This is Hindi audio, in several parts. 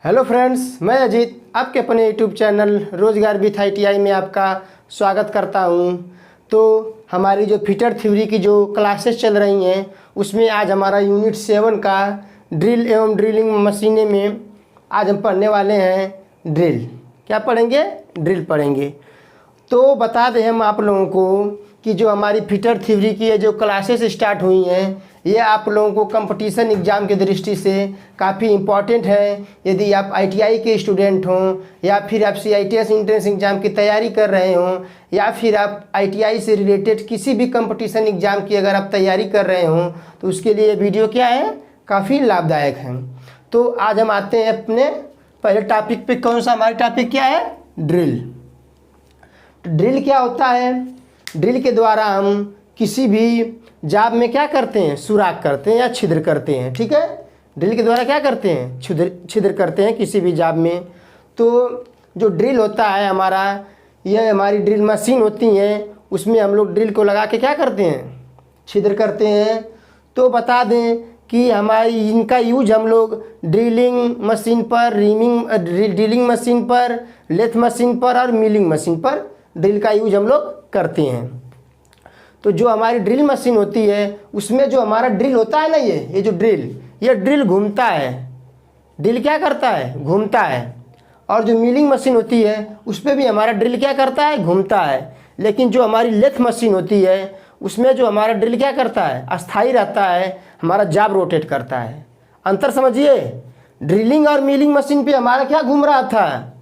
हेलो फ्रेंड्स, मैं अजीत आपके अपने यूट्यूब चैनल रोजगार विथ ITI में आपका स्वागत करता हूं। तो हमारी जो फिटर थ्योरी की जो क्लासेस चल रही हैं उसमें आज हमारा यूनिट 7 का ड्रिल एवं ड्रिलिंग मशीनें में आज हम पढ़ने वाले हैं ड्रिल। क्या पढ़ेंगे? ड्रिल पढ़ेंगे। तो बता दें हम आप लोगों को कि जो हमारी फिटर थ्योरी की है जो क्लासेस स्टार्ट हुई हैं ये आप लोगों को कंपटीशन एग्ज़ाम की दृष्टि से काफ़ी इम्पॉर्टेंट है। यदि आप ITI के स्टूडेंट हों या फिर आप CITS एंट्रेंस एग्ज़ाम की तैयारी कर रहे हों या फिर आप ITI से रिलेटेड किसी भी कंपटीशन एग्ज़ाम की अगर आप तैयारी कर रहे हों तो उसके लिए वीडियो क्या है, काफ़ी लाभदायक है। तो आज हम आते हैं अपने पहले टॉपिक पे। कौन सा हमारा टॉपिक क्या है? ड्रिल। ड्रिल क्या होता है? ड्रिल के द्वारा हम किसी भी जाब में क्या करते हैं? सुराख करते हैं या छिद्र करते हैं। ठीक है, ड्रिल के द्वारा क्या करते हैं? छिद्र करते हैं किसी भी जाब में। तो जो ड्रिल होता है हमारा, यह हमारी ड्रिल मशीन होती हैं, उसमें हम लोग ड्रिल को लगा के क्या करते हैं? छिद्र करते हैं। तो बता दें कि हमारी इनका यूज हम लोग ड्रिलिंग मशीन पर, ड्रिलिंग मशीन पर, लेथ मशीन पर और मिलिंग मशीन पर ड्रिल का यूज हम लोग करते हैं। तो जो हमारी ड्रिल मशीन होती है उसमें जो हमारा ड्रिल होता है ना, ये जो ये ड्रिल घूमता है। ड्रिल क्या करता है? घूमता है। और जो मिलिंग मशीन होती है उस पर भी हमारा ड्रिल क्या करता है? घूमता है। लेकिन जो हमारी लेथ मशीन होती है उसमें जो हमारा ड्रिल क्या करता है? अस्थाई रहता है, हमारा जाब रोटेट करता है। अंतर समझिए, ड्रिलिंग और मिलिंग मशीन पे हमारा क्या घूम रहा था?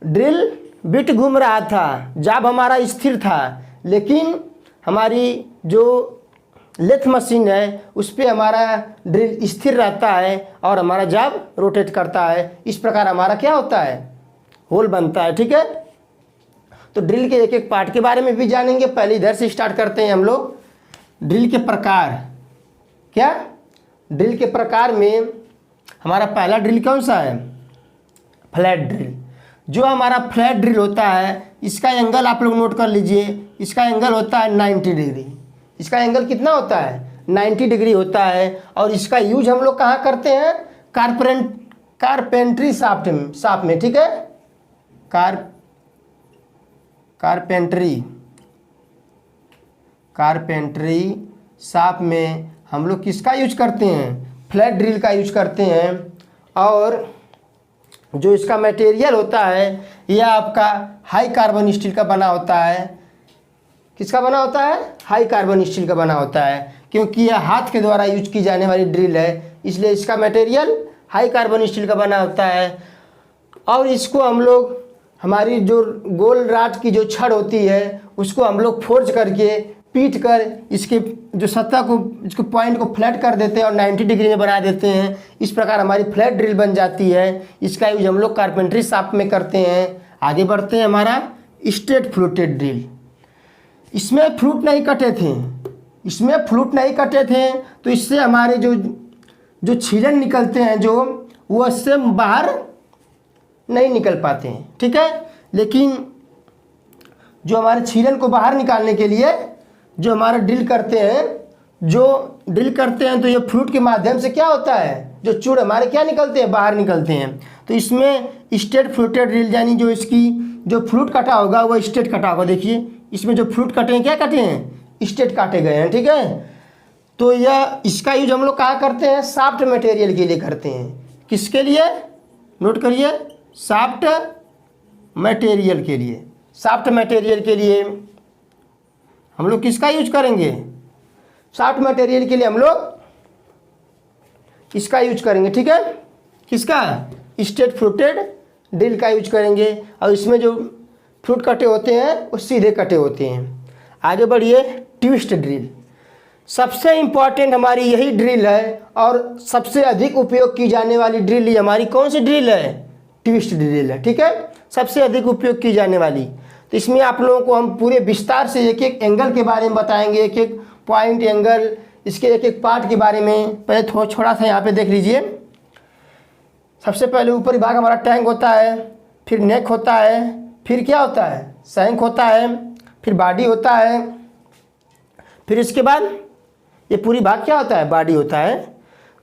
ड्रिल बिट घूम रहा था, जाब हमारा स्थिर था। लेकिन हमारी जो लेथ मशीन है उस पर हमारा ड्रिल स्थिर रहता है और हमारा जाब रोटेट करता है। इस प्रकार हमारा क्या होता है? होल बनता है। ठीक है, तो ड्रिल के एक एक पार्ट के बारे में भी जानेंगे। पहले इधर से स्टार्ट करते हैं हम लोग। ड्रिल के प्रकार। क्या? ड्रिल के प्रकार में हमारा पहला ड्रिल कौन सा है? Flat drill. जो हमारा फ्लैट ड्रिल होता है इसका एंगल आप लोग नोट कर लीजिए। इसका एंगल होता है 90 डिग्री। इसका एंगल कितना होता है? 90 डिग्री होता है। और इसका यूज हम लोग कहाँ करते हैं? कारपेंट्री शाफ्ट में। ठीक है, कारपेंट्री शाफ्ट में हम लोग किसका यूज करते हैं? फ्लैट ड्रिल का यूज करते हैं। और जो इसका मटेरियल होता है यह आपका हाई कार्बन स्टील का बना होता है। किसका बना होता है? हाई कार्बन स्टील का बना होता है। क्योंकि यह हाथ के द्वारा यूज की जाने वाली ड्रिल है इसलिए इसका मटेरियल हाई कार्बन स्टील का बना होता है। और इसको हम लोग हमारी जो गोल राड की जो छड़ होती है उसको हम लोग फोर्ज करके पीट कर इसके जो सतह को, इसको पॉइंट को फ्लैट कर देते हैं और 90 डिग्री में बना देते हैं। इस प्रकार हमारी फ्लैट ड्रिल बन जाती है। इसका यूज हम लोग कारपेंट्री शाफ्ट में करते हैं। आगे बढ़ते हैं। हमारा स्ट्रेट फ्लूटेड ड्रिल। इसमें फ्लूट नहीं कटे थे तो इससे हमारे जो छीलन निकलते हैं जो वो इससे बाहर नहीं निकल पाते हैं। ठीक है, लेकिन जो हमारे छीलन को बाहर निकालने के लिए जो हमारा ड्रिल करते हैं तो ये फ्लूट के माध्यम से क्या होता है? जो चूड़ हमारे क्या निकलते हैं? बाहर निकलते हैं। तो इसमें स्ट्रेट फ्लूटेड ड्रिल यानी जो इसकी जो फ्लूट कटा होगा वो स्ट्रेट कटा होगा। देखिए इसमें जो फ्लूट कटे हैं क्या कटे हैं? स्ट्रेट काटे गए हैं। ठीक है, तो यह इसका यूज हम लोग कहाँ करते हैं? सॉफ्ट मटेरियल के लिए करते हैं। किसके लिए? नोट करिए, सॉफ्ट मटेरियल के लिए। सॉफ्ट मटेरियल के लिए हम लोग किसका यूज करेंगे? सॉफ्ट मटेरियल के लिए हम लोग इसका यूज करेंगे। ठीक है, किसका? स्ट्रेट फ्लूटेड ड्रिल का यूज करेंगे। और इसमें जो फ्लूट कटे होते हैं वो सीधे कटे होते हैं। आगे बढ़िए। Twist drill. सबसे इम्पॉर्टेंट हमारी यही ड्रिल है और सबसे अधिक उपयोग की जाने वाली ड्रिल ही हमारी कौन सी ड्रिल है? ट्विस्ट ड्रिल है। ठीक है, सबसे अधिक उपयोग की जाने वाली। तो इसमें आप लोगों को हम पूरे विस्तार से एक एक एंगल के बारे में बताएंगे, एक एक पॉइंट एंगल, इसके एक एक पार्ट के बारे में। पहले थोड़ा सा यहाँ पे देख लीजिए। सबसे पहले ऊपरी भाग हमारा टैंक होता है, फिर नेक होता है, फिर क्या होता है? शैंक होता है, फिर बॉडी होता है, फिर इसके बाद ये पूरी भाग क्या होता है? बॉडी होता है।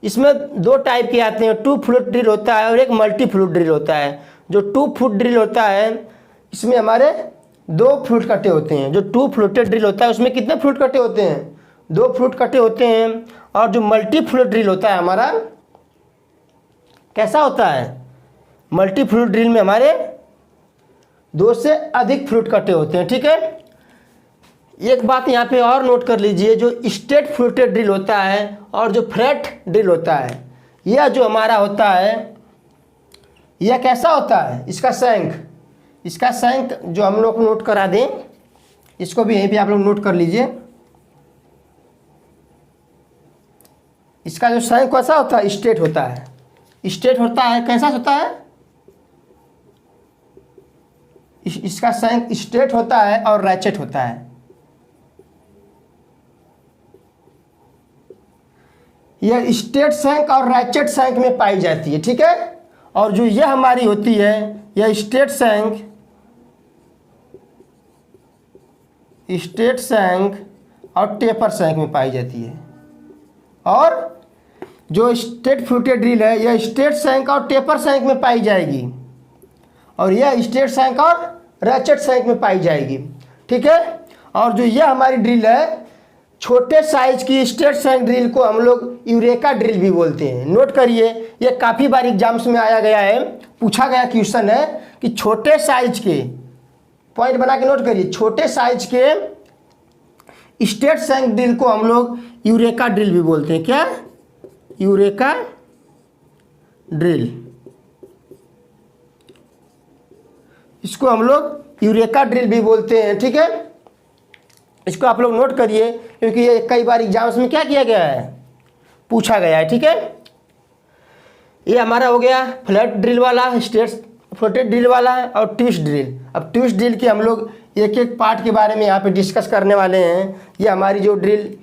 इसमें दो टाइप के आते हैं, 2 फुट ड्रिल होता है और एक मल्टी फुट ड्रिल होता है। जो 2 फुट ड्रिल होता है इसमें हमारे 2 फ्लूट कटे होते हैं। जो 2 फ्लूटेड ड्रिल होता है उसमें कितने फ्लूट कटे होते हैं? 2 फ्लूट कटे होते हैं। और जो मल्टी फ्लूट ड्रिल होता है हमारा कैसा होता है? मल्टी फ्लूट ड्रिल में हमारे 2 से अधिक फ्लूट कटे होते हैं। ठीक है, एक बात यहाँ पे और नोट कर लीजिए, जो स्ट्रेट फ्लूटेड ड्रिल होता है और जो फ्लैट ड्रिल होता है, यह जो हमारा होता है यह कैसा होता है? इसका शंक जो हम लोग नोट करा दें, इसको भी यहीं पे आप लोग नोट कर लीजिए। इसका जो शंक कैसा होता है? स्ट्रेट होता है। स्ट्रेट होता है, कैसा होता है? इसका शंक स्ट्रेट होता है और रैचेट होता है। यह स्ट्रेट शंक और रैचेट शंक में पाई जाती है। ठीक है, और जो यह हमारी होती है यह स्ट्रेट शंक और टेपर शंक में पाई जाती है। और जो स्ट्रेट फ्लूटेड ड्रिल है यह स्ट्रेट शंक और टेपर शंक में पाई जाएगी, और यह स्ट्रेट शंक और रैचेट शंक में पाई जाएगी। ठीक है, और जो यह हमारी ड्रिल है छोटे साइज की स्ट्रेट शंक ड्रिल को हम लोग यूरेका ड्रिल भी बोलते हैं। नोट करिए, ये काफ़ी बार एग्जाम्स में आया गया है, पूछा गया क्वेश्चन है कि छोटे साइज के, पॉइंट बना के नोट करिए, छोटे साइज के स्ट्रेट शंक ड्रिल को हम लोग यूरेका ड्रिल भी बोलते हैं। क्या? Eureka drill. इसको हम लोग यूरेका ड्रिल भी बोलते हैं। ठीक है, इसको आप लोग नोट करिए, क्योंकि ये कई बार एग्जाम्स में क्या किया गया है, पूछा गया है। ठीक है, ये हमारा हो गया फ्लैट ड्रिल वाला, स्ट्रेट फ्लूटेड ड्रिल वाला और ट्विस्ट ड्रिल। अब ट्विस्ट ड्रिल के हम लोग एक एक पार्ट के बारे में यहाँ पे डिस्कस करने वाले हैं। ये हमारी जो ड्रिल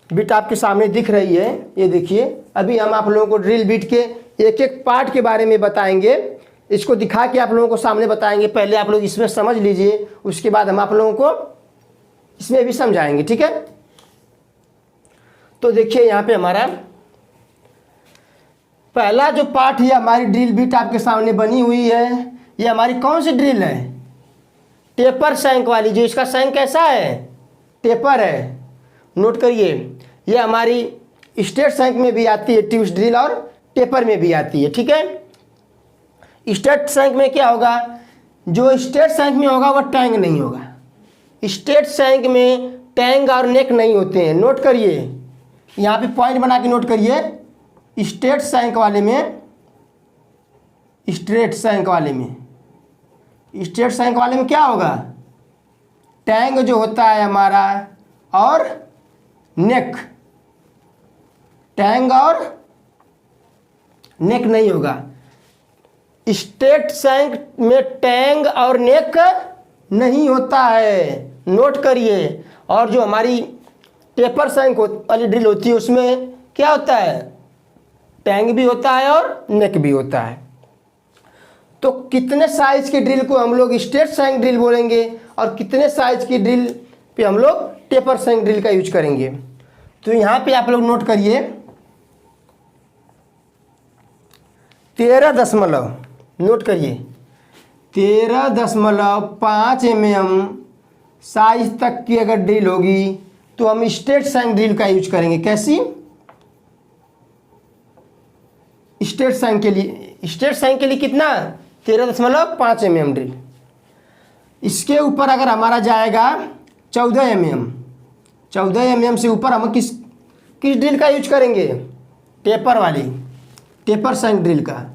बिट आपके सामने दिख रही है, ये देखिए, अभी हम आप लोगों को ड्रिल बिट के एक एक पार्ट के बारे में बताएंगे। इसको दिखा के आप लोगों को सामने बताएंगे। पहले आप लोग इसमें समझ लीजिए, उसके बाद हम आप लोगों को इसमें भी समझाएंगे। ठीक है, तो देखिए यहाँ पे हमारा पहला जो पार्ट है, हमारी ड्रिल बिट आपके सामने बनी हुई है। ये हमारी कौन सी ड्रिल है? टेपर शंक वाली। जो इसका शंक कैसा है? टेपर है। नोट करिए, ये हमारी स्ट्रेट शंक में भी आती है ट्विस्ट ड्रिल, और टेपर में भी आती है। ठीक है, स्ट्रेट शंक में क्या होगा? जो स्ट्रेट शंक में होगा वह टैंग नहीं होगा। स्ट्रेट शंक में टैंग और नेक नहीं होते हैं। नोट करिए, यहाँ पे पॉइंट बना के नोट करिए। स्ट्रेट शंक वाले में क्या होगा? टैंग जो होता है हमारा और नेक, टैंग और नेक नहीं होगा। स्ट्रेट शंक में टैंग और नेक नहीं होता है। नोट करिए, और जो हमारी टेपर शंक वाली ड्रिल होती है उसमें क्या होता है? टैंग भी होता है और नेक भी होता है। तो कितने साइज की ड्रिल को हम लोग स्ट्रेट शंक ड्रिल बोलेंगे और कितने साइज की ड्रिल पे हम लोग टेपर शंक ड्रिल का यूज करेंगे? तो यहाँ पे आप लोग नोट करिए 13 नोट करिए 13.5 mm साइज तक की अगर ड्रिल होगी तो हम स्ट्रेट शंक ड्रिल का यूज करेंगे। कैसी? स्ट्रेट शंक के लिए कितना? 13.5 mm ड्रिल। इसके ऊपर अगर हमारा जाएगा 14 mm से ऊपर हम किस ड्रिल का यूज करेंगे? टेपर शंक ड्रिल का।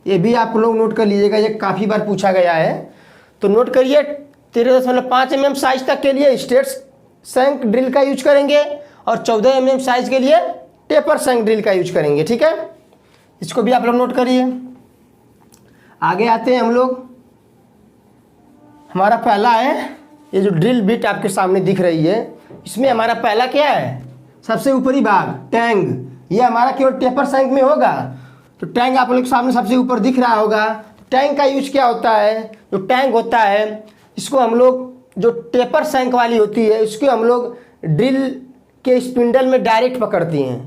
ये भी आप लोग नोट कर लीजिएगा, ये काफ़ी बार पूछा गया है। तो नोट करिए 13.5 mm साइज तक के लिए स्ट्रेट शंक ड्रिल का यूज करेंगे और 14 mm साइज के लिए टेपर शंक ड्रिल का यूज करेंगे। ठीक है, इसको भी आप लोग नोट करिए। आगे आते हैं हम लोग। हमारा पहला है ये जो ड्रिल बिट आपके सामने दिख रही है, इसमें हमारा पहला क्या है? सबसे ऊपरी भाग टैंग। ये हमारा केवल टेपर शंक में होगा, तो टैंग आप लोग के सामने सबसे ऊपर दिख रहा होगा। टैंग का यूज क्या होता है? जो टैंग होता है इसको हम लोग, जो टेपर शंक वाली होती है उसको हम लोग ड्रिल के स्पिंडल में डायरेक्ट पकड़ते हैं।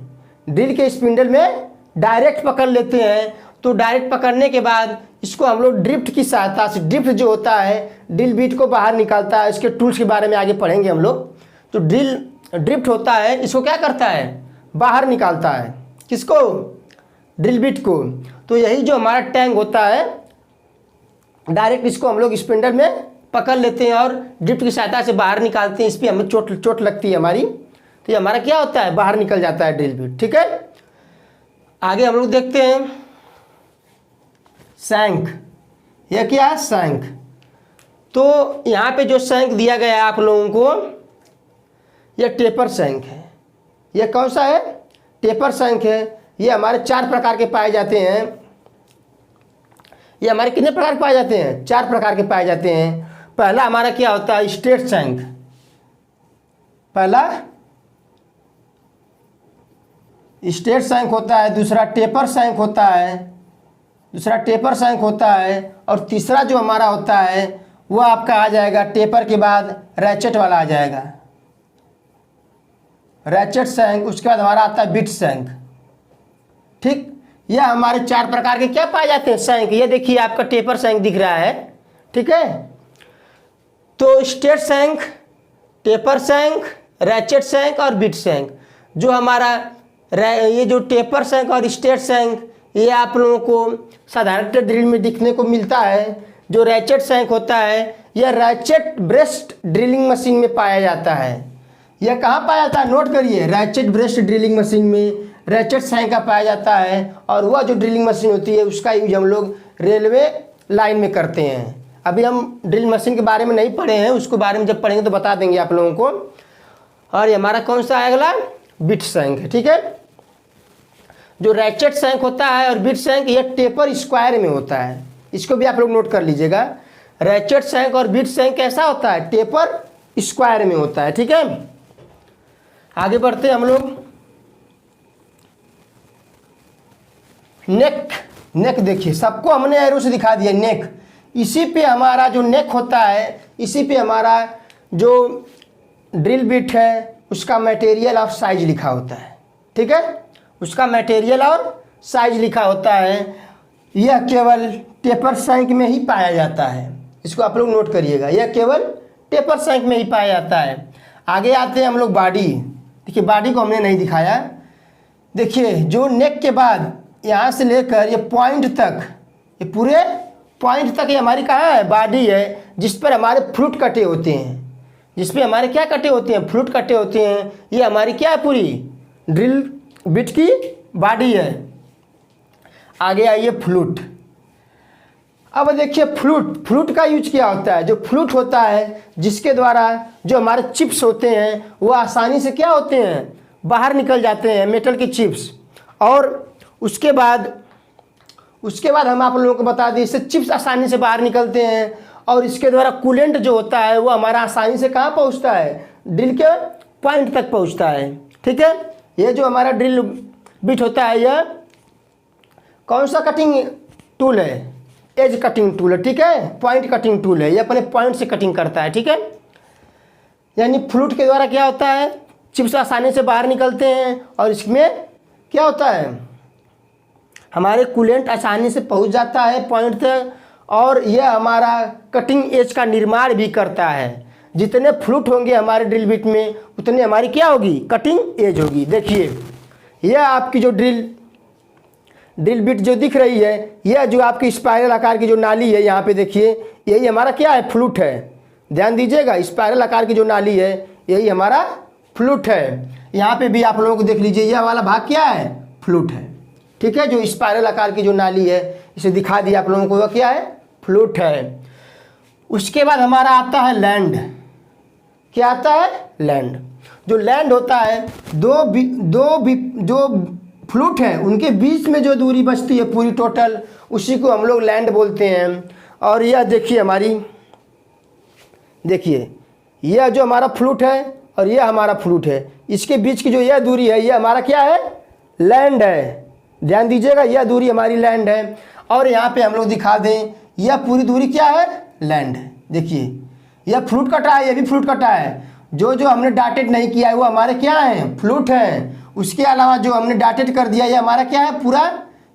ड्रिल के स्पिंडल में डायरेक्ट पकड़ लेते हैं। तो डायरेक्ट पकड़ने के बाद इसको हम लोग ड्रिफ्ट की सहायता से, ड्रिफ्ट जो होता है ड्रिल बिट को बाहर निकालता है। इसके टूल्स के बारे में आगे पढ़ेंगे हम लोग। तो ड्रिफ्ट होता है, इसको क्या करता है, बाहर निकालता है। किसको, ड्रिल बिट को। तो यही जो हमारा टैंक होता है, डायरेक्ट इसको हम लोग स्पिंडल में पकड़ लेते हैं और ड्रिफ्ट की सहायता से बाहर निकालते हैं। इस पर हमें चोट लगती है हमारी, तो ये हमारा क्या होता है, बाहर निकल जाता है ड्रिल बिट। ठीक है, आगे हम लोग देखते हैं सैंक। यह क्या है, सैंक। तो यहाँ पे जो सैंक दिया गया है आप लोगों को, यह टेपर सैंक है। यह कौन सा है, टेपर सैंक है। ये हमारे 4 प्रकार के पाए जाते हैं। ये हमारे कितने प्रकार के पाए जाते हैं, 4 प्रकार के पाए जाते हैं। पहला हमारा क्या होता है, स्ट्रेट सैंक। पहला स्ट्रेट सैंक होता है, दूसरा टेपर सैंक होता है, और तीसरा जो हमारा होता है वो आपका आ जाएगा टेपर के बाद रैचेट वाला आ जाएगा, रैचेट सैंक। उसके बाद हमारा आता है बिट सैंक। ठीक, यह हमारे 4 प्रकार के क्या पाए जाते हैं, सैंक। ये देखिए आपका टेपर सैंक दिख रहा है। ठीक है, तो स्ट्रेट सैंक, टेपर सैंक, रैचेट सैंक और बिट सैंक। जो हमारा ये जो टेपर सैंक और स्ट्रेट सैंक, ये आप लोगों को साधारण ड्रिल में दिखने को मिलता है। जो रैचेट सैंक होता है, यह रैचेट ब्रेस्ट ड्रिलिंग मशीन में पाया जाता है। यह कहाँ पाया जाता है, नोट करिए, रैचेट ब्रेस्ट ड्रिलिंग मशीन में रैचेट सैंक का पाया जाता है। और वह जो ड्रिलिंग मशीन होती है उसका यूज हम लोग रेलवे लाइन में करते हैं। अभी हम ड्रिल मशीन के बारे में नहीं पढ़े हैं, उसके बारे में जब पढ़ेंगे तो बता देंगे आप लोगों को। और ये हमारा कौन सा है अगला, बिट सैंक है। ठीक है, जो रैचेट सैंक होता है और बिट सैंक, यह टेपर स्क्वायर में होता है। इसको भी आप लोग नोट कर लीजिएगा। रैचेट सैंक और बिट सैंक कैसा होता है, टेपर स्क्वायर में होता है। ठीक है, आगे बढ़ते हैं हम लोग। नेक देखिए, सबको हमने एरो से दिखा दिया नेक। इसी पे हमारा जो नेक होता है, इसी पे हमारा जो ड्रिल बिट है उसका मटेरियल और साइज लिखा होता है। ठीक है, उसका मटेरियल और साइज लिखा होता है। यह केवल टेपर सैंक में ही पाया जाता है। इसको आप लोग नोट करिएगा, यह केवल टेपर सैंक में ही पाया जाता है। आगे आते हैं हम लोग बॉडी। देखिए बॉडी को हमने नहीं दिखाया। देखिए जो नेक के बाद यहाँ से लेकर ये पॉइंट तक, ये पूरे पॉइंट तक ये हमारी कहाँ है, बॉडी है, जिस पर हमारे फ्लूट कटे होते हैं। जिस पे हमारे क्या कटे होते हैं, फ्लूट कटे होते हैं। ये हमारी क्या है, पूरी ड्रिल बिट की बॉडी है। आगे आइए फ्लूट। अब देखिए फ्लूट का यूज क्या होता है। जो फ्लूट होता है जिसके द्वारा जो हमारे चिप्स होते हैं वो आसानी से क्या होते हैं, बाहर निकल जाते हैं, मेटल की चिप्स। और उसके बाद हम आप लोगों को बता दें, इससे चिप्स आसानी से बाहर निकलते हैं। और इसके द्वारा कूलेंट जो होता है वो हमारा आसानी से कहाँ पहुँचता है, ड्रिल के पॉइंट तक पहुँचता है। ठीक है, ये जो हमारा ड्रिल बिट होता है यह कौन सा कटिंग टूल है, एज कटिंग टूल है। ठीक है, पॉइंट कटिंग टूल है, ये अपने पॉइंट से कटिंग करता है। ठीक है, यानी फ्लूट के द्वारा क्या होता है, चिप्स आसानी से बाहर निकलते हैं। और इसमें क्या होता है, हमारे कूलेंट आसानी से पहुंच जाता है पॉइंट तक। और यह हमारा कटिंग एज का निर्माण भी करता है। जितने फ्लूट होंगे हमारे ड्रिल बिट में उतनी हमारी क्या होगी, कटिंग एज होगी। देखिए यह आपकी जो ड्रिल बिट जो दिख रही है, यह जो आपकी स्पाइरल आकार की जो नाली है, यहाँ पे देखिए यही हमारा क्या है, फ्लूट है। ध्यान दीजिएगा, स्पाइरल आकार की जो नाली है यही हमारा फ्लूट है। यहाँ पे भी आप लोगों को देख लीजिए, यह वाला भाग क्या है, फ्लूट है। ठीक है, जो स्पाइरल आकार की जो नाली है इसे दिखा दिया आप लोगों को, वह क्या है, फ्लूट है। उसके बाद हमारा आता है लैंड। क्या आता है, लैंड। जो लैंड होता है, जो फ्लूट है उनके बीच में जो दूरी बचती है पूरी टोटल, उसी को हम लोग लैंड बोलते हैं। और यह देखिए हमारी, देखिए यह जो हमारा फ्लूट है और यह हमारा फ्लूट है, इसके बीच की जो यह दूरी है यह हमारा क्या है, लैंड है। ध्यान दीजिएगा, यह दूरी हमारी लैंड है। और यहाँ पे हम लोग दिखा दें, यह पूरी दूरी क्या है, लैंड है। देखिए यह फ्लूट कटा है, यह भी फ्लूट कटा है। जो हमने डॉटेड नहीं किया है वो हमारे क्या है, फ्लूट है। उसके अलावा जो हमने डॉटेड कर दिया ये हमारा क्या है, पूरा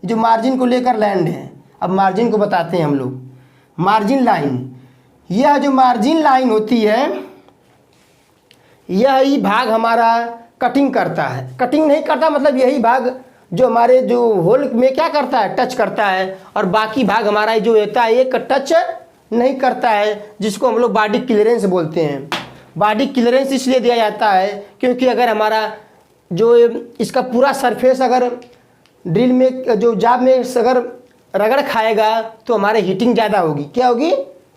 जो मार्जिन को लेकर लैंड है। अब मार्जिन को बताते हैं हम लोग। मार्जिन लाइन, यह जो मार्जिन लाइन होती है यही भाग हमारा कटिंग करता है। कटिंग नहीं करता मतलब यही भाग जो हमारे जो होल में क्या करता है, टच करता है, और बाकी भाग हमारा जो होता है ये टच नहीं करता है, जिसको हम लोग बॉडी क्लियरेंस बोलते हैं। बॉडी क्लियरेंस इसलिए दिया जाता है क्योंकि अगर हमारा जो इसका पूरा सरफेस अगर ड्रिल में जो जाब में अगर रगड़ खाएगा तो हमारे हीटिंग ज़्यादा होगी। क्या होगी,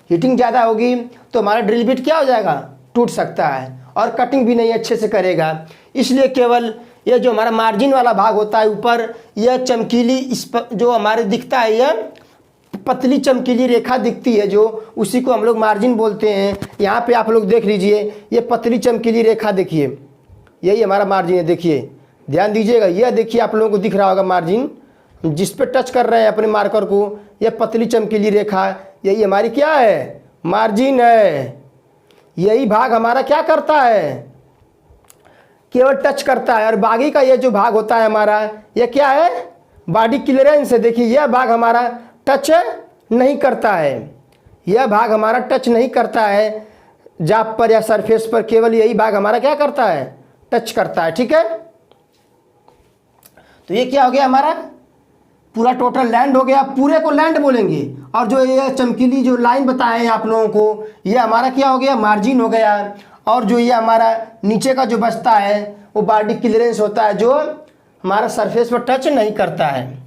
हीटिंग ज़्यादा होगी तो हमारा ड्रिल बिट क्या हो जाएगा, टूट सकता है और कटिंग भी नहीं अच्छे से करेगा। इसलिए केवल यह जो हमारा मार्जिन वाला भाग होता है ऊपर, यह चमकीली इस पर जो हमारे दिखता है, यह पतली चमकीली रेखा दिखती है जो, उसी को हम लोग मार्जिन बोलते हैं। यहाँ पे आप लोग देख लीजिए, ये पतली चमकीली रेखा देखिए, यही हमारा मार्जिन है। देखिए ध्यान दीजिएगा, यह देखिए आप लोगों को दिख रहा होगा मार्जिन, जिस पे टच कर रहे हैं अपने मार्कर को, यह पतली चमकीली रेखा, यही हमारी क्या है, मार्जिन है। यही भाग हमारा क्या करता है, केवल टच करता है, और बाकी का ये जो भाग होता है हमारा, यह क्या है, बॉडी क्लियरेंस है। देखिए यह भाग हमारा टच नहीं करता है, यह भाग हमारा टच नहीं करता है जाब पर या सरफेस पर, केवल यही भाग हमारा क्या करता है, टच करता है। ठीक है, तो ये क्या हो गया, हमारा पूरा टोटल लैंड हो गया। पूरे को लैंड बोलेंगे, और जो ये चमकीली जो लाइन बताए हैं आप लोगों को, ये हमारा क्या हो गया, मार्जिन हो गया। और जो ये हमारा नीचे का जो बचता है वो बॉडी क्लियरेंस होता है, जो हमारा सरफेस पर टच नहीं करता है।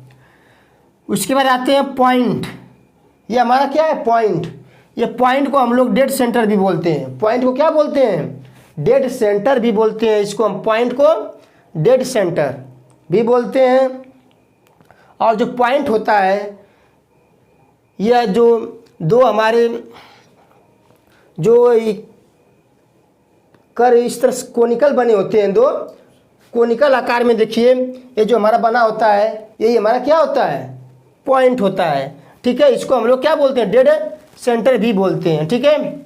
उसके बाद आते हैं पॉइंट। ये हमारा क्या है, पॉइंट। ये पॉइंट को हम लोग डेड सेंटर भी बोलते हैं। पॉइंट को क्या बोलते हैं, डेड सेंटर भी बोलते हैं। इसको हम पॉइंट को डेड सेंटर भी बोलते हैं। और जो पॉइंट होता है, यह जो दो हमारे जो कर इस तरह से कोनिकल बने होते हैं, दो कोनिकल आकार में, देखिए ये जो हमारा बना होता है यही हमारा क्या होता है, पॉइंट होता है। ठीक है, इसको हम लोग क्या बोलते हैं, डेड सेंटर भी बोलते हैं। ठीक है,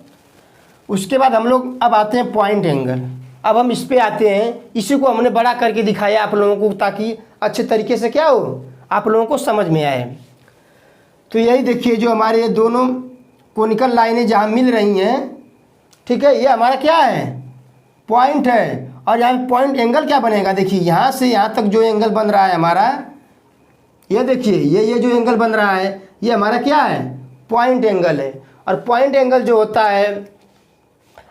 उसके बाद हम लोग अब आते हैं पॉइंट एंगल। अब हम इस पे आते हैं, इसी को हमने बड़ा करके दिखाया आप लोगों को ताकि अच्छे तरीके से क्या हो, आप लोगों को समझ में आए। तो यही देखिए जो हमारे ये दोनों कोनिकल लाइनें जहाँ मिल रही हैं, ठीक है, ये हमारा क्या है, पॉइंट है। और यहाँ पॉइंट एंगल क्या बनेगा, देखिए यहाँ से यहाँ तक जो एंगल बन रहा है हमारा, ये देखिए ये जो एंगल बन रहा है ये हमारा क्या है, पॉइंट एंगल है। और पॉइंट एंगल जो होता है,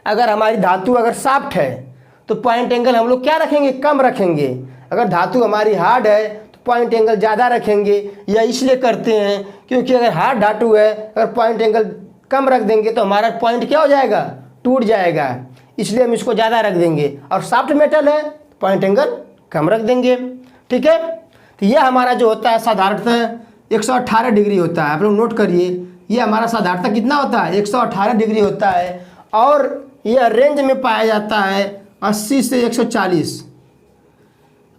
अगर हमारी धातु अगर सॉफ्ट है तो पॉइंट एंगल हम लोग क्या रखेंगे, कम रखेंगे। अगर धातु हमारी हार्ड है तो पॉइंट एंगल ज़्यादा रखेंगे। यह इसलिए करते हैं क्योंकि अगर हार्ड धातु है, अगर पॉइंट एंगल कम रख देंगे तो हमारा पॉइंट क्या हो जाएगा, टूट जाएगा। इसलिए हम इसको ज़्यादा रख देंगे। और सॉफ्ट मेटल है, पॉइंट एंगल कम रख देंगे। ठीक है, तो यह हमारा जो होता है साधारणतः 118 डिग्री होता है। आप लोग नोट करिए, ये हमारा साधारणतः कितना होता है, 118 डिग्री होता है। और यह रेंज में पाया जाता है 80 से 140,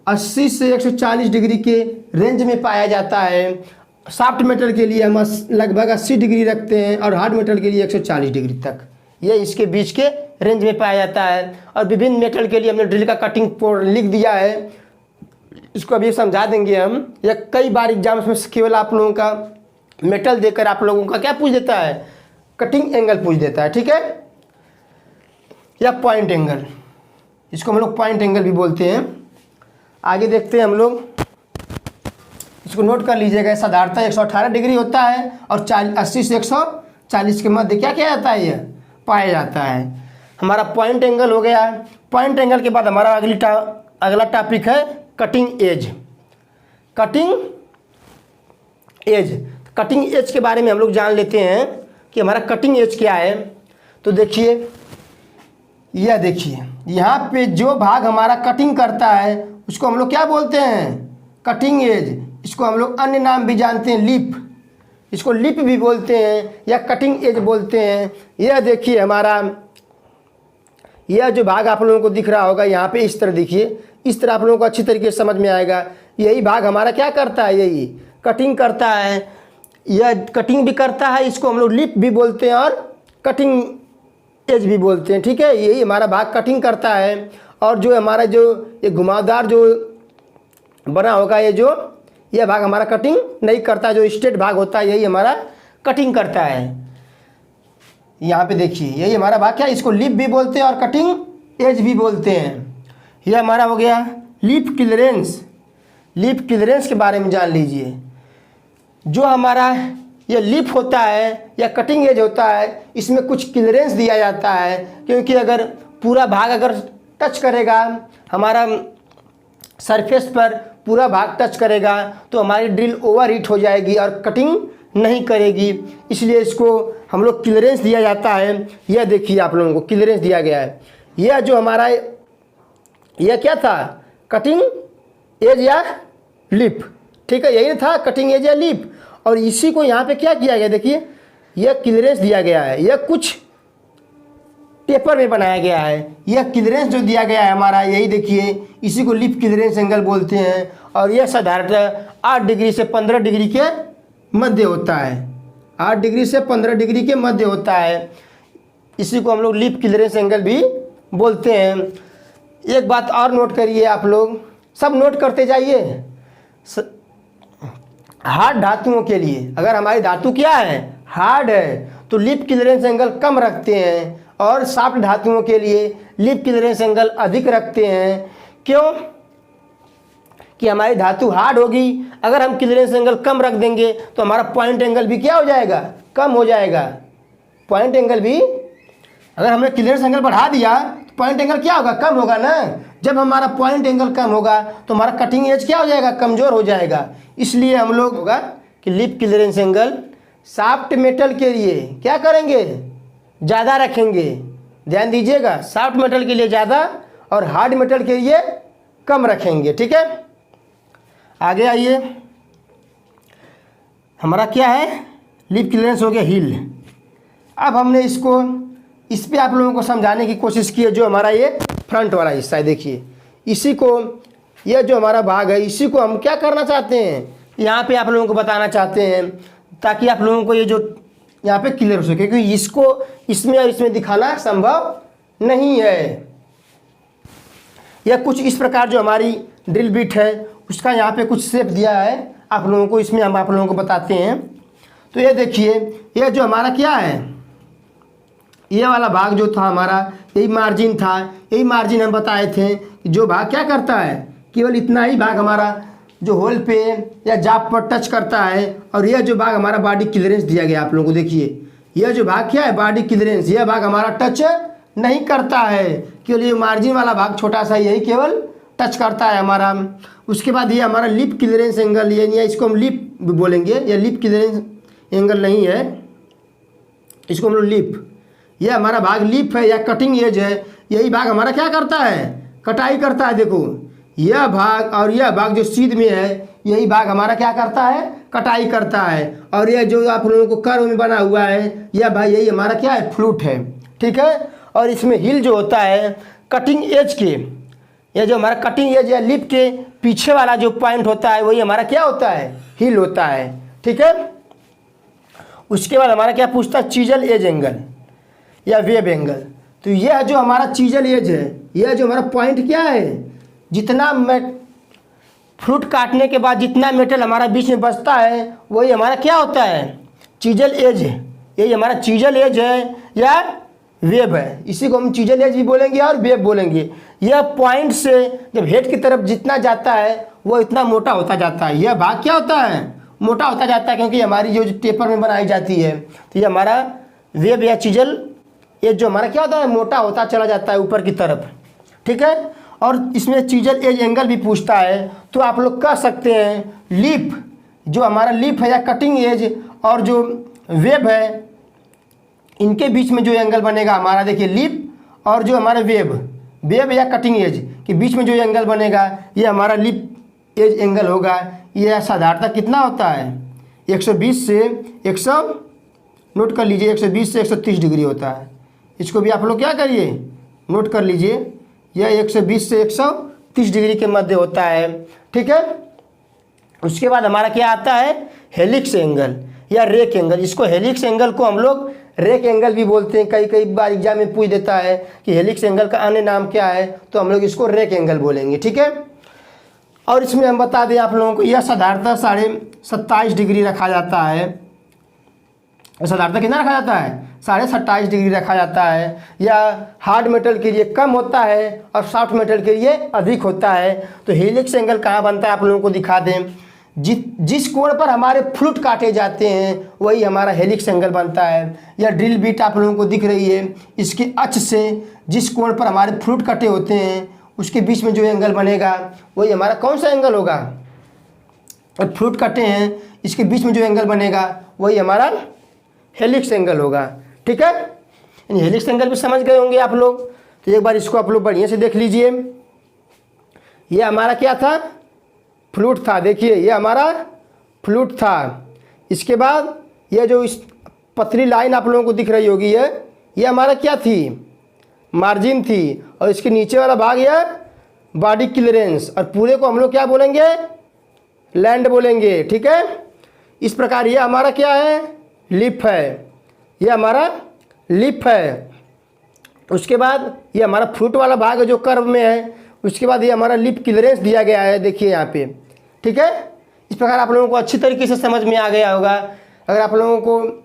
80 से 140 डिग्री के रेंज में पाया जाता है। सॉफ्ट मेटल के लिए हम लगभग 80 डिग्री रखते हैं और हार्ड मेटल के लिए 140 डिग्री तक, ये इसके बीच के रेंज में पाया जाता है। और विभिन्न मेटल के लिए हमने ड्रिल का कटिंग कोड लिख दिया है, इसको अभी समझा देंगे हम। या कई बार एग्जाम्स में केवल आप लोगों का मेटल देकर आप लोगों का क्या पूछ देता है, कटिंग एंगल पूछ देता है। ठीक है, या पॉइंट एंगल, इसको हम लोग पॉइंट एंगल भी बोलते हैं। आगे देखते हैं हम लोग, इसको नोट कर लीजिएगा। साधारणतः 118 डिग्री होता है और 80 से 140 के मध्य क्या किया जाता है, यह पाया जाता है। हमारा पॉइंट एंगल हो गया। पॉइंट एंगल के बाद हमारा अगला टॉपिक है cutting edge. Cutting edge, cutting edge के बारे में हम लोग जान लेते हैं कि हमारा कटिंग एज क्या है। तो देखिए, यह देखिए यहाँ पे जो भाग हमारा कटिंग करता है उसको हम लोग क्या बोलते हैं, कटिंग एज। इसको हम लोग अन्य नाम भी जानते हैं, लिप, इसको लिप भी बोलते हैं या कटिंग एज बोलते हैं। यह देखिए हमारा, यह जो भाग आप लोगों को दिख रहा होगा यहाँ पे, इस तरह देखिए, इस तरह आप लोगों को अच्छी तरीके से समझ में आएगा। यही भाग हमारा क्या करता है, यही कटिंग करता है। यह कटिंग भी करता है, इसको हम लोग लिप भी बोलते हैं और कटिंग एज भी बोलते हैं। ठीक है, यही हमारा भाग कटिंग करता है। और जो हमारा जो ये घुमावदार जो बना होगा, ये भाग हमारा कटिंग नहीं करता, जो स्ट्रेट भाग होता है यही हमारा कटिंग करता है। यहाँ पे देखिए यही हमारा भाग क्या, इसको लिप भी बोलते हैं और कटिंग एज भी बोलते हैं। यह हमारा हो गया लिप क्लियरेंस। लिप क्लियरेंस के बारे में जान लीजिए। जो हमारा ये लिप होता है या कटिंग एज होता है, इसमें कुछ क्लियरेंस दिया जाता है, क्योंकि अगर पूरा भाग अगर टच करेगा, हमारा सरफेस पर पूरा भाग टच करेगा तो हमारी ड्रिल ओवर हीट हो जाएगी और कटिंग नहीं करेगी। इसलिए इसको हम लोग क्लियरेंस दिया जाता है। यह देखिए आप लोगों को क्लियरेंस दिया गया है। यह जो हमारा यह क्या था, कटिंग एज या लिप, ठीक है, यही था कटिंग एज या लिप। और इसी को यहाँ पे क्या किया गया, देखिए यह क्लियरेंस दिया गया है, यह कुछ पेपर में बनाया गया है। यह क्लियरेंस जो दिया गया है हमारा, यही देखिए, इसी को लिप क्लियरेंस एंगल बोलते हैं। और यह साधारणतः 8 डिग्री से 15 डिग्री के मध्य होता है। 8 डिग्री से 15 डिग्री के मध्य होता है। इसी को हम लोग लिप क्लियरेंस एंगल भी बोलते हैं। एक बात और नोट करिए, आप लोग सब नोट करते जाइए। हार्ड धातुओं के लिए, अगर हमारी धातु क्या है, हार्ड है, तो लिप क्लियरेंस एंगल कम रखते हैं, और सॉफ्ट धातुओं के लिए लिप क्लियरेंस एंगल अधिक रखते हैं। क्यों? कि हमारी धातु हार्ड होगी, अगर हम क्लियरेंस एंगल कम रख देंगे तो हमारा पॉइंट एंगल भी क्या हो जाएगा, कम हो जाएगा। पॉइंट एंगल भी, अगर हमने क्लियरेंस एंगल बढ़ा दिया तो पॉइंट एंगल क्या होगा, कम होगा ना। जब हमारा पॉइंट एंगल कम होगा तो हमारा कटिंग एज क्या हो जाएगा, कमज़ोर हो जाएगा। इसलिए हम लोग होगा कि lip clearance angle soft metal के लिए क्या करेंगे, ज़्यादा रखेंगे। ध्यान दीजिएगा, सॉफ्ट मेटल के लिए ज़्यादा और हार्ड मेटल के लिए कम रखेंगे, ठीक है। आगे आइए, हमारा क्या है, लिप क्लियरेंस हो गया हील। अब हमने इसको इस पे आप लोगों को समझाने की कोशिश की है। जो हमारा ये फ्रंट वाला हिस्सा है, देखिए इसी को, यह जो हमारा भाग है, इसी को हम क्या करना चाहते हैं, यहाँ पे आप लोगों को बताना चाहते हैं, ताकि आप लोगों को ये जो यहाँ पे क्लियर हो सके, क्योंकि इसको इसमें और इसमें दिखाना संभव नहीं है। यह कुछ इस प्रकार जो हमारी ड्रिल बिट है उसका यहाँ पे कुछ शेप दिया है आप लोगों को, इसमें हम आप लोगों को बताते हैं। तो ये देखिए, यह जो हमारा क्या है, ये वाला भाग जो था हमारा, यही मार्जिन था। यही मार्जिन हम बताए थे कि जो भाग क्या करता है, केवल इतना ही भाग हमारा जो होल पे या जाप पर टच करता है। और यह जो भाग हमारा बॉडी क्लियरेंस दिया गया आप लोगों को, देखिए यह जो भाग क्या है, बॉडी क्लियरेंस, यह भाग हमारा टच नहीं करता है, केवल ये मार्जिन वाला भाग छोटा सा यही केवल टच करता है हमारा। उसके बाद ये हमारा लिप क्लियरेंस एंगल, ये नहीं है, इसको हम लिप भी बोलेंगे, यह लिप क्लियरेंस एंगल नहीं है, इसको हम लोग लिप, यह हमारा भाग लिप है या कटिंग एज है। यही भाग हमारा क्या करता है, कटाई करता है। देखो यह भाग और यह भाग जो सीध में है, यही भाग हमारा क्या करता है, कटाई करता है। और यह जो आप लोगों को कर्व में बना हुआ है, यह भाई यही हमारा क्या है, फ्लूट है, ठीक है। और इसमें हिल जो होता है कटिंग एज के, यह जो हमारा कटिंग एज या लिप के पीछे वाला जो पॉइंट होता है, वही हमारा क्या होता है, हिल होता है, ठीक है। उसके बाद हमारा क्या पूछता है, चीजल एज एंगल या वेब एंगल। तो यह जो हमारा चीजल एज है, यह जो हमारा पॉइंट क्या है, जितना फ्रूट काटने के बाद जितना मेटल हमारा बीच में बचता है, वही हमारा क्या होता है, चीजल एज है। यही हमारा चीजल एज है या वेब है। इसी को हम चीजल एज भी बोलेंगे और वेब बोलेंगे। यह पॉइंट से जब हेड की तरफ जितना जाता है वो इतना मोटा होता जाता है। यह भाग क्या होता है, मोटा होता जाता है, क्योंकि हमारी जो टेपर में बनाई जाती है। तो ये हमारा वेब या चीजल एज जो हमारा क्या होता है, मोटा होता चला जाता है ऊपर की तरफ, ठीक है। और इसमें चीजल एज एंगल भी पूछता है, तो आप लोग कह सकते हैं लिप, जो हमारा लिप है या कटिंग एज और जो वेब है, इनके बीच में जो एंगल बनेगा हमारा, देखिए लिप और जो हमारा वेब या कटिंग एज के बीच में जो एंगल बनेगा, ये हमारा लिप एज एंगल होगा। ये साधारणतः कितना होता है, 120 से 100, नोट कर लीजिए, 120 से 130 डिग्री होता है। इसको भी आप लोग क्या करिए, नोट कर लीजिए, यह 120 से 130 डिग्री के मध्य होता है, ठीक है। उसके बाद हमारा क्या आता है, हेलिक्स एंगल या रेक एंगल। इसको हेलिक्स एंगल को हम लोग रेक एंगल भी बोलते हैं। कई बार एग्जाम में पूछ देता है कि हेलिक्स एंगल का अन्य नाम क्या है, तो हम लोग इसको रेक एंगल बोलेंगे, ठीक है। और इसमें हम बता दें आप लोगों को, यह साधारणतः 27.5 डिग्री रखा जाता है। साधारणतः कितना रखा जाता है? 27.5 डिग्री रखा जाता है। या हार्ड मेटल के लिए कम होता है और सॉफ्ट मेटल के लिए अधिक होता है। तो हेलिक्स एंगल कहाँ बनता है आप लोगों को दिखा दें। जिस कोण पर हमारे फ्लूट काटे जाते हैं वही हमारा हेलिक्स एंगल बनता है। या ड्रिल बिट आप लोगों को दिख रही है, इसके अक्ष से जिस कोण पर हमारे फ्लूट कटे होते हैं उसके बीच में जो एंगल बनेगा वही हमारा कौन सा एंगल होगा? और फ्लूट कटे हैं, इसके बीच में जो एंगल बनेगा वही हमारा हेलिक्स एंगल होगा। ठीक है, यानी हेलिक्स एंगल भी समझ गए होंगे आप लोग। तो एक बार इसको आप लोग बढ़िया से देख लीजिए। ये हमारा क्या था? फ्लूट था। देखिए ये हमारा फ्लूट था। इसके बाद ये जो इस पतली लाइन आप लोगों को दिख रही होगी, ये हमारा क्या थी? मार्जिन थी। और इसके नीचे वाला भाग ये बॉडी क्लियरेंस, और पूरे को हम लोग क्या बोलेंगे? लैंड बोलेंगे। ठीक है, इस प्रकार ये हमारा क्या है? लिप है। ये हमारा लिप है। उसके बाद ये हमारा फ्लूट वाला भाग है जो कर्व में है। उसके बाद ये हमारा लिप क्लियरेंस दिया गया है, देखिए यहाँ पे। ठीक है, इस प्रकार आप लोगों को अच्छी तरीके से समझ में आ गया होगा। अगर आप लोगों को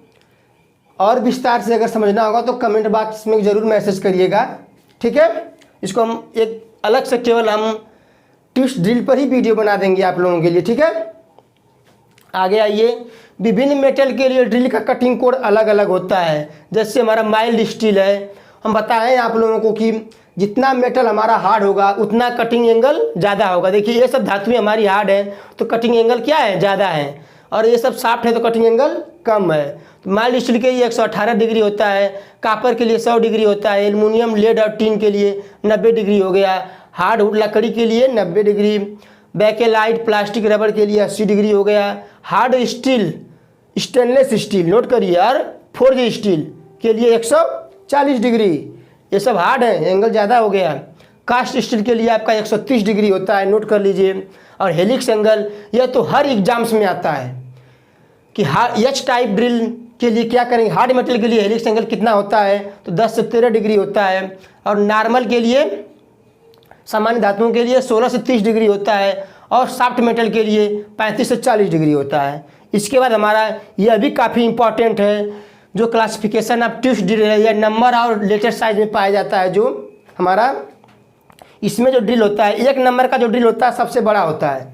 और विस्तार से अगर समझना होगा तो कमेंट बॉक्स में ज़रूर मैसेज करिएगा। ठीक है, इसको हम एक अलग से केवल हम ट्विस्ट ड्रिल पर ही वीडियो बना देंगे आप लोगों के लिए। ठीक है, आगे आइए। विभिन्न मेटल के लिए ड्रिल का कटिंग कोण अलग अलग होता है। जैसे हमारा माइल्ड स्टील है, हम बताएं आप लोगों को कि जितना मेटल हमारा हार्ड होगा उतना कटिंग एंगल ज़्यादा होगा। देखिए ये सब धातुएं हमारी हार्ड है तो कटिंग एंगल क्या है? ज़्यादा है। और ये सब सॉफ्ट है तो कटिंग एंगल कम है। तो माइल्ड स्टील के लिए 118 डिग्री होता है, कापर के लिए 100 डिग्री होता है, एल्युमिनियम, लेड और टीन के लिए 90 डिग्री हो गया, हार्डवुड लकड़ी के लिए 90 डिग्री, बेकेलाइट प्लास्टिक रबर के लिए 80 डिग्री हो गया, hard steel stainless steel note करिए और फोर्ज स्टील के लिए 140 डिग्री। ये सब हार्ड है, एंगल ज़्यादा हो गया। कास्ट स्टील के लिए आपका 130 डिग्री होता है, नोट कर लीजिए। और हेलिक्स एंगल यह तो हर एग्जाम्स में आता है कि एच टाइप ड्रिल के लिए क्या करेंगे, हार्ड मेटल के लिए हेलिक्स एंगल कितना होता है? तो 10 से 13 डिग्री होता है। और नॉर्मल के लिए, सामान्य धातुओं के लिए 16 से 30 डिग्री होता है। और सॉफ्ट मेटल के लिए 35 से 40 डिग्री होता है। इसके बाद हमारा यह भी काफ़ी इंपॉर्टेंट है, जो क्लासिफिकेशन ऑफ ट्विस्ट ड्रिल है, यह नंबर और लेटर साइज में पाया जाता है। जो हमारा इसमें जो ड्रिल होता है, 1 नंबर का जो ड्रिल होता है सबसे बड़ा होता है।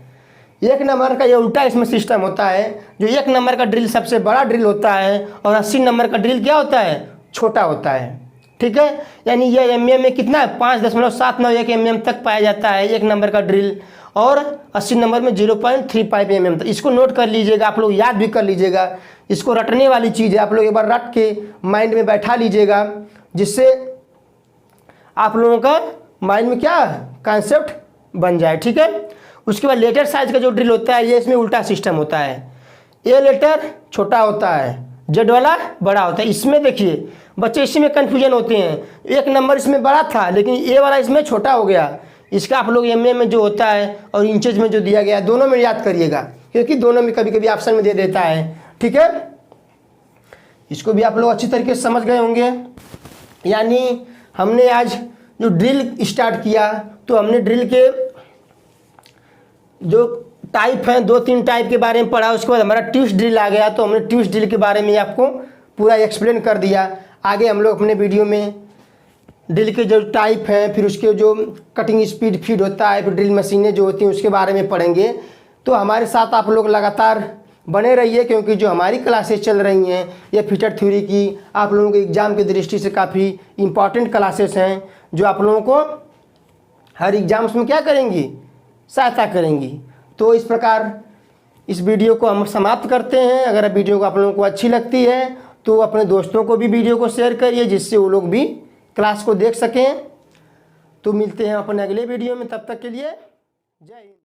1 नंबर का ये उल्टा इसमें सिस्टम होता है, जो 1 नंबर का ड्रिल सबसे बड़ा ड्रिल होता है और 80 नंबर का ड्रिल क्या होता है? छोटा होता है। ठीक है, यानी यह mm में कितना है? 5.791 mm तक पाया जाता है 1 नंबर का ड्रिल, और 80 नंबर में 0.35 mm तक। इसको नोट कर लीजिएगा, आप लोग याद भी कर लीजिएगा। इसको रटने वाली चीज़ है, आप लोग एक बार रट के माइंड में बैठा लीजिएगा, जिससे आप लोगों का माइंड में क्या कॉन्सेप्ट बन जाए। ठीक है, उसके बाद लेटर साइज का जो ड्रिल होता है ये इसमें उल्टा सिस्टम होता है। ए लेटर छोटा होता है, जेड वाला बड़ा होता है। इसमें देखिए बच्चे इसी में कन्फ्यूजन होते हैं, 1 नंबर इसमें बड़ा था लेकिन ए वाला इसमें छोटा हो गया। इसका आप लोग mm में जो होता है और इंचेज में जो दिया गया है दोनों में याद करिएगा, क्योंकि दोनों में कभी कभी ऑप्शन में दे देता है। ठीक है, इसको भी आप लोग अच्छी तरीके से समझ गए होंगे। यानी हमने आज जो ड्रिल स्टार्ट किया तो हमने ड्रिल के जो टाइप हैं 2-3 टाइप के बारे में पढ़ा। उसके बाद हमारा ट्विस्ट ड्रिल आ गया तो हमने ट्विस्ट ड्रिल के बारे में आपको पूरा एक्सप्लेन कर दिया। आगे हम लोग अपने वीडियो में ड्रिल के जो टाइप हैं, फिर उसके जो कटिंग स्पीड फीड होता है, फिर ड्रिल मशीनें जो होती हैं उसके बारे में पढ़ेंगे। तो हमारे साथ आप लोग लगातार बने रहिए, क्योंकि जो हमारी क्लासेस चल रही हैं ये फिटर थ्योरी की आप लोगों के एग्ज़ाम की दृष्टि से काफ़ी इम्पॉर्टेंट क्लासेस हैं, जो आप लोगों को हर एग्ज़ाम्स में क्या करेंगी? सहायता करेंगी। तो इस प्रकार इस वीडियो को हम समाप्त करते हैं। अगर वीडियो को आप लोगों को अच्छी लगती है तो अपने दोस्तों को भी वीडियो को शेयर करिए, जिससे वो लोग भी क्लास को देख सकें। तो मिलते हैं अपने अगले वीडियो में, तब तक के लिए जय हिंद।